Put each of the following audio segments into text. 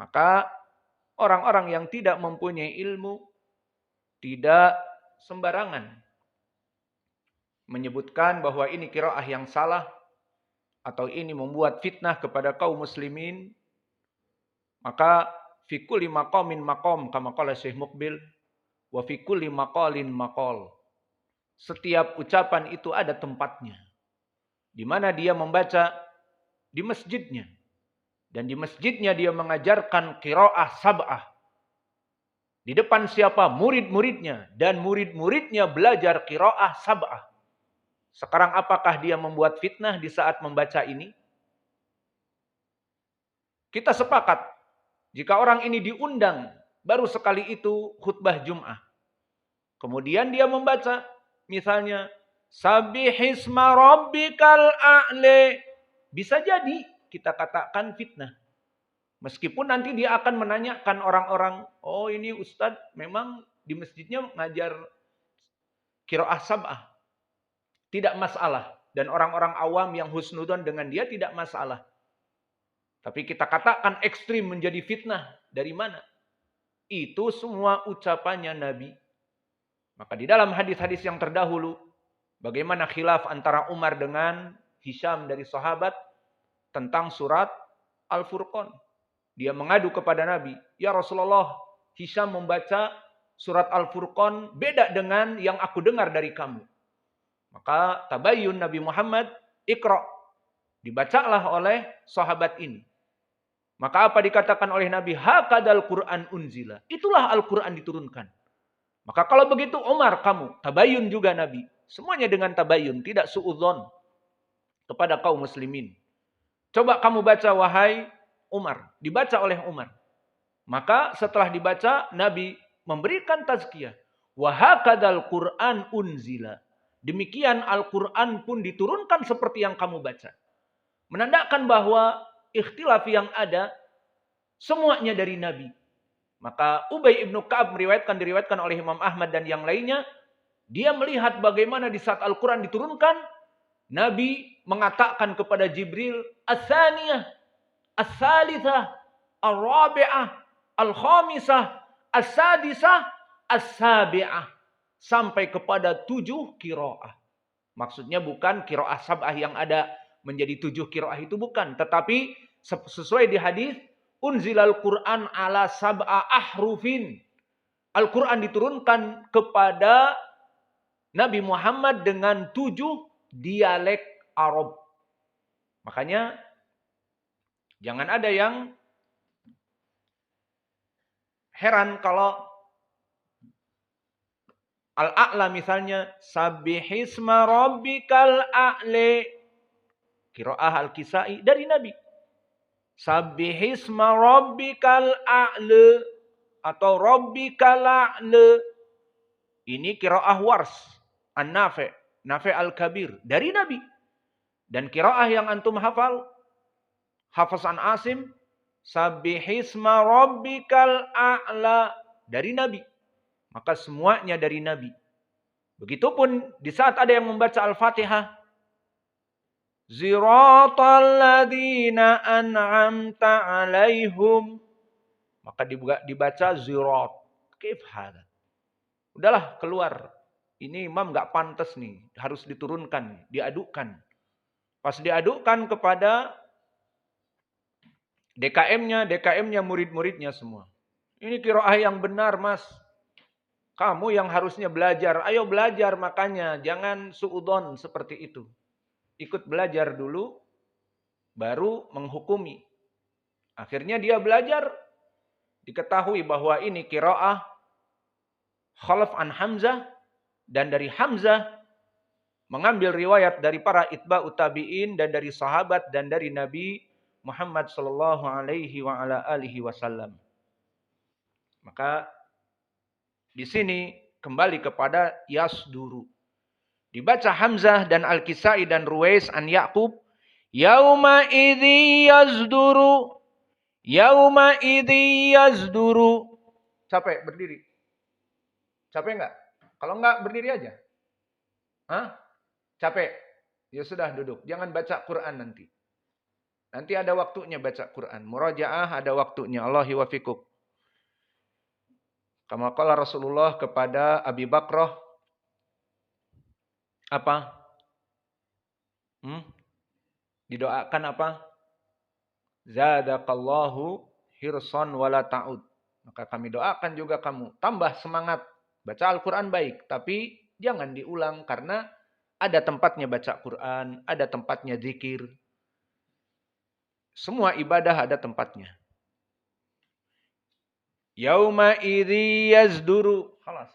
Maka orang-orang yang tidak mempunyai ilmu tidak sembarangan menyebutkan bahwa ini qiraah yang salah atau ini membuat fitnah kepada kaum muslimin. Maka fi kulli maqamin maqam kama qala Syekh Muqbil wa fi kulli maqalin maqal. Setiap ucapan itu ada tempatnya. Di mana dia membaca di masjidnya. Dan di masjidnya dia mengajarkan qiraah sab'ah. Di depan siapa? Murid-muridnya. Dan murid-muridnya belajar qiraah sab'ah. Sekarang apakah dia membuat fitnah di saat membaca ini? Kita sepakat. Jika orang ini diundang, baru sekali itu khutbah Jum'ah. Kemudian dia membaca, misalnya, Sabbihisma rabbikal a'la. Bisa jadi kita katakan fitnah. Meskipun nanti dia akan menanyakan orang-orang, oh ini Ustadz memang di masjidnya ngajar qiraah sab'ah. Tidak masalah. Dan orang-orang awam yang husnudon dengan dia tidak masalah. Tapi kita katakan ekstrim menjadi fitnah. Dari mana? Itu semua ucapannya Nabi. Maka di dalam hadis-hadis yang terdahulu, bagaimana khilaf antara Umar dengan Hisham dari sahabat tentang surat Al-Furqan. Dia mengadu kepada Nabi, ya Rasulullah, Hisham membaca surat Al-Furqan beda dengan yang aku dengar dari kamu. Maka tabayyun Nabi Muhammad, Iqra. Dibacalah oleh sahabat ini. Maka apa dikatakan oleh Nabi? Hakadal Quran unzila. Itulah Al-Quran diturunkan. Maka kalau begitu Umar kamu, tabayyun juga Nabi. Semuanya dengan tabayyun, tidak suudzon kepada kaum muslimin. Coba kamu baca wahai Umar. Dibaca oleh Umar. Maka setelah dibaca, Nabi memberikan tazkiyah. Wahakadal Quran unzila. Demikian Al-Quran pun diturunkan seperti yang kamu baca. Menandakan bahwa ikhtilaf yang ada semuanya dari Nabi. Maka Ubay ibnu Ka'ab diriwayatkan oleh Imam Ahmad dan yang lainnya. Dia melihat bagaimana di saat Al-Quran diturunkan. Nabi mengatakan kepada Jibril. As-saniyah, as-salithah, al-rabi'ah, al-khamisah, as-sadisah, as-sabi'ah. Sampai kepada 7 qiraah. Maksudnya bukan qiraah sab'ah yang ada menjadi 7 qiraah itu bukan. Tetapi sesuai di hadis. Unzilal Quran ala sab'a ahrufin. Al-Quran diturunkan kepada Nabi Muhammad dengan 7 dialek Arab. Makanya jangan ada yang heran kalau Al-A'la misalnya. Sabbihisma rabbikal a'la. Qiraah Al-Kisai dari Nabi. Sabbihisma rabbikal a'la atau rabbikal a'la. Ini qiraah Wars, An-Nafi', Nafi' Al-Kabir dari Nabi. Dan qiraah yang antum hafal, Hafaz an Asim, Sabbihisma rabbikal a'la dari Nabi. Maka semuanya dari Nabi. Begitupun di saat ada yang membaca Al-Fatihah, Ziratal ladzina an'amta 'alaihum. Maka dibaca zirat. Kaif hada? Udahlah keluar. Ini imam enggak pantas nih, harus diturunkan, diadukkan. Pas diadukkan kepada DKM-nya murid-muridnya semua. Ini qiraah yang benar, Mas. Kamu yang harusnya belajar. Ayo belajar makanya, jangan suudzon seperti itu. Ikut belajar dulu, baru menghukumi. Akhirnya dia belajar, diketahui bahwa ini qiraah Khalaf an Hamzah, dan dari Hamzah mengambil riwayat dari para itba'ut tabi'in dan dari sahabat dan dari Nabi Muhammad sallallahu alaihi wa ala alihi wasallam. Maka di sini kembali kepada yasduru. Dibaca Hamzah dan Al-Kisai dan Ruwais an Ya'qub. Yauma idzi yazduru. Yauma idzi yazduru. Capek berdiri? Capek enggak? Kalau enggak berdiri aja. Hah? Capek? Ya sudah duduk. Jangan baca Quran nanti. Nanti ada waktunya baca Quran. Murajaah ada waktunya. Allahi wa fikum. Kama qala Rasulullah kepada Abi Bakrah, apa? Didoakan apa? Zadakallahu hirsan wala ta'ud. Maka kami doakan juga kamu. Tambah semangat. Baca Al-Quran baik. Tapi jangan diulang. Karena ada tempatnya baca Quran. Ada tempatnya zikir. Semua ibadah ada tempatnya. Yauma idzi yazduru. Khalas.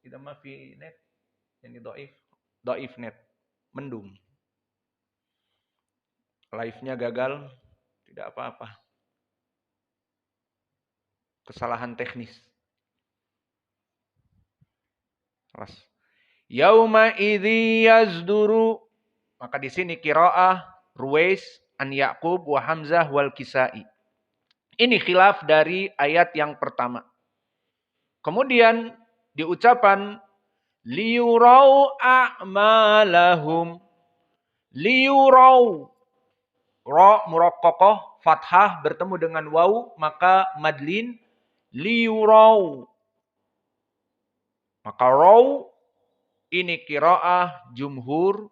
Tidak mafi net. Ini doif. Doif net. Mendung. Live-nya gagal. Tidak apa-apa. Kesalahan teknis. Kelas. Yauma idzi yazduru. Maka di sini qiraah Ruwais, An Yaqub wa Hamzah wal Kisai. Ini khilaf dari ayat yang pertama. Kemudian di ucapan liyurau a'malahum. Liyurau. Ra muraqqaqah fathah bertemu dengan waw maka madlin liyurau. Maka raw ini qiraah jumhur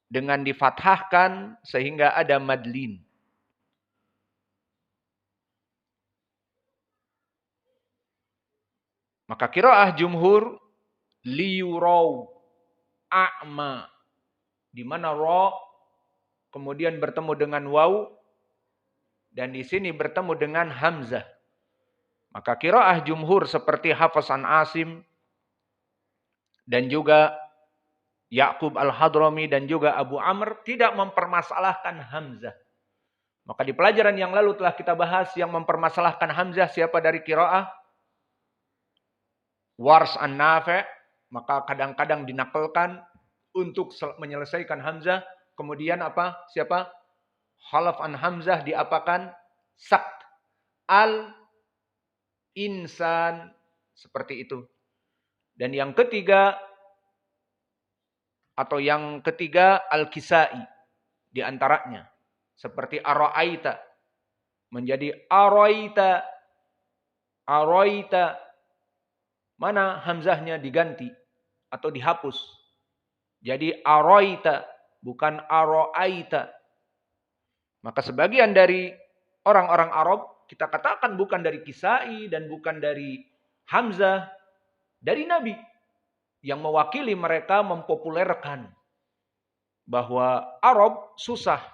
dengan difathahkan sehingga ada madlin. Maka qiraah jumhur liyurau a'ma, di mana ra kemudian bertemu dengan waw dan di sini bertemu dengan hamzah. Maka qiraah jumhur seperti Hafs an Asim dan juga Ya'qub al-Hadrami dan juga Abu Amr tidak mempermasalahkan hamzah. Maka di pelajaran yang lalu telah kita bahas yang mempermasalahkan hamzah siapa dari qiraah? Wars an Nafi', maka kadang-kadang dinakalkan untuk menyelesaikan hamzah. Kemudian apa? Siapa? Khalaf an Hamzah diapakan? Sakt. Al-insan. Seperti itu. Dan yang ketiga, atau yang ketiga Al-Kisai. Di antaranya. Seperti Ara'aita. Menjadi Ara'aita. Ara'aita. Mana hamzahnya diganti. Atau dihapus. Jadi Ara'aita. Bukan Ara'aita. Maka sebagian dari orang-orang Arab, kita katakan bukan dari Kisai dan bukan dari Hamzah, dari Nabi. Yang mewakili mereka mempopulerkan bahwa Arab susah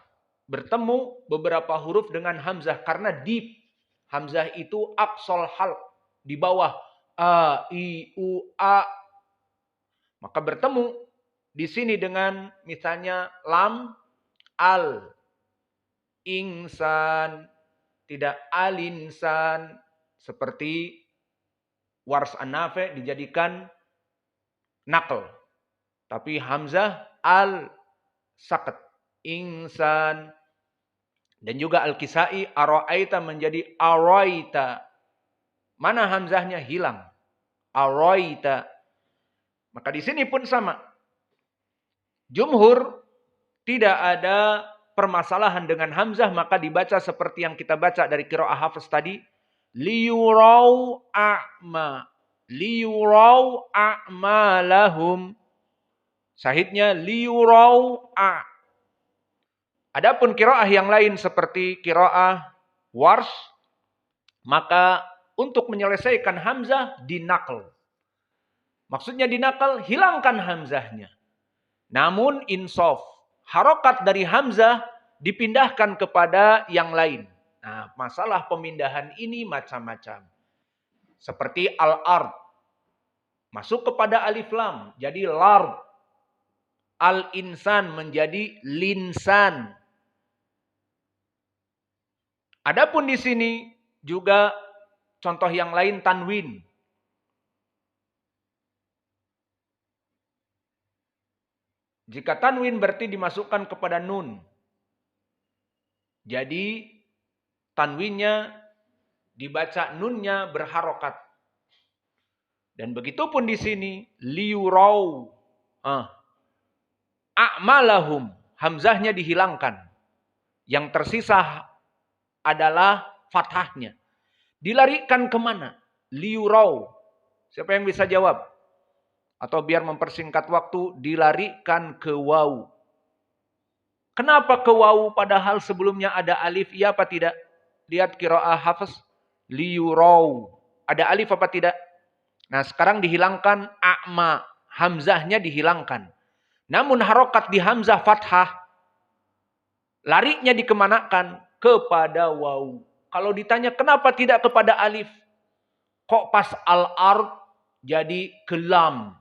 bertemu beberapa huruf dengan Hamzah. Karena deep. Hamzah itu aqsal halq. Di bawah A, I, U, A. Maka bertemu di sini dengan misalnya lam, al. Insan, tidak alinsan, seperti Wars an-Nafi' dijadikan nakal. Tapi Hamzah al-Saqat, insan. Dan juga Al-Kisai, Ara'aita menjadi Ara'aita. Mana Hamzahnya? Hilang. Ara'aita. Maka di sini pun sama. Jumhur tidak ada permasalahan dengan Hamzah, maka dibaca seperti yang kita baca dari qiraah Hafs tadi. Liyurau a'ma. Liyurau a'malahum. Sahidnya liyurau a. Adapun qiraah yang lain seperti qiraah Warsh, maka untuk menyelesaikan Hamzah dinakal. Maksudnya dinakal, hilangkan Hamzahnya. Namun insaf. Harokat dari Hamzah dipindahkan kepada yang lain. Nah, masalah pemindahan ini macam-macam. Seperti al-ard. Masuk kepada alif lam. Jadi lard. Al-insan menjadi linsan. Adapun di sini juga contoh yang lain tanwin. Jika tanwin berarti dimasukkan kepada nun. Jadi tanwinnya dibaca nunnya berharokat. Dan begitu pun di sini liyurau. A'malahum. Hamzahnya dihilangkan. Yang tersisa adalah fathahnya. Dilarikan kemana? Liyurau. Siapa yang bisa jawab? Atau biar mempersingkat waktu, dilarikan ke waw. Kenapa ke waw padahal sebelumnya ada alif? Iya apa tidak? Lihat qiraah Hafs. Liyurau. Ada alif apa tidak? Nah sekarang dihilangkan a'ma. Hamzahnya dihilangkan. Namun harokat di hamzah fathah. Larinya dikemanakan? Kepada waw. Kalau ditanya kenapa tidak kepada alif? Kok pas al-ard jadi ke lam?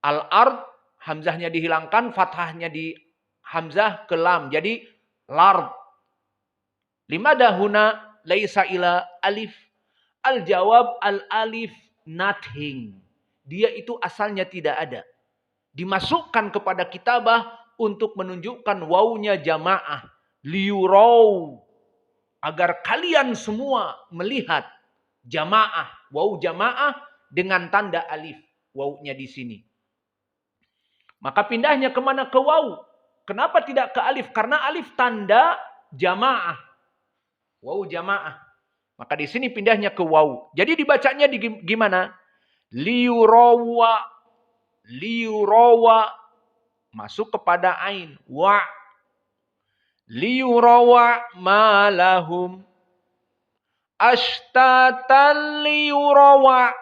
Al-ard hamzahnya dihilangkan, fathahnya di hamzah ke lam. Jadi lard. Limada huna laisa ila alif? Al-jawab al-alif nothing. Dia itu asalnya tidak ada. Dimasukkan kepada kitabah untuk menunjukkan wawnya jamaah. Liyurau. Agar kalian semua melihat jamaah. Waw jamaah dengan tanda alif. Wawnya di sini. Maka pindahnya kemana? Ke waw. Kenapa tidak ke alif? Karena alif tanda jamaah. Waw jamaah. Maka di sini pindahnya ke waw. Jadi dibacanya gimana? Liyurawa. Liyurawa. Masuk kepada ain. Wa. Liyurawa ma lahum. Ashtatan liyurawa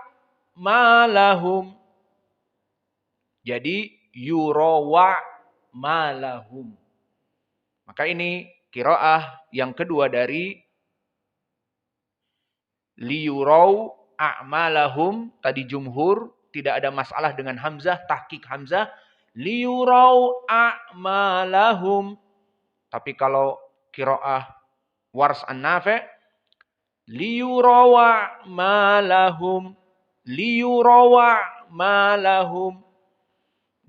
ma lahum. Jadi yurawa ma lahum. Maka ini qiraah yang kedua dari liyurau a'malahum. Tadi jumhur tidak ada masalah dengan hamzah, tahqiq hamzah. Liyurau a'malahum. Tapi kalau qiraah Wars an-Nafi' liyurawa ma lahum. Liyurawa ma lahum.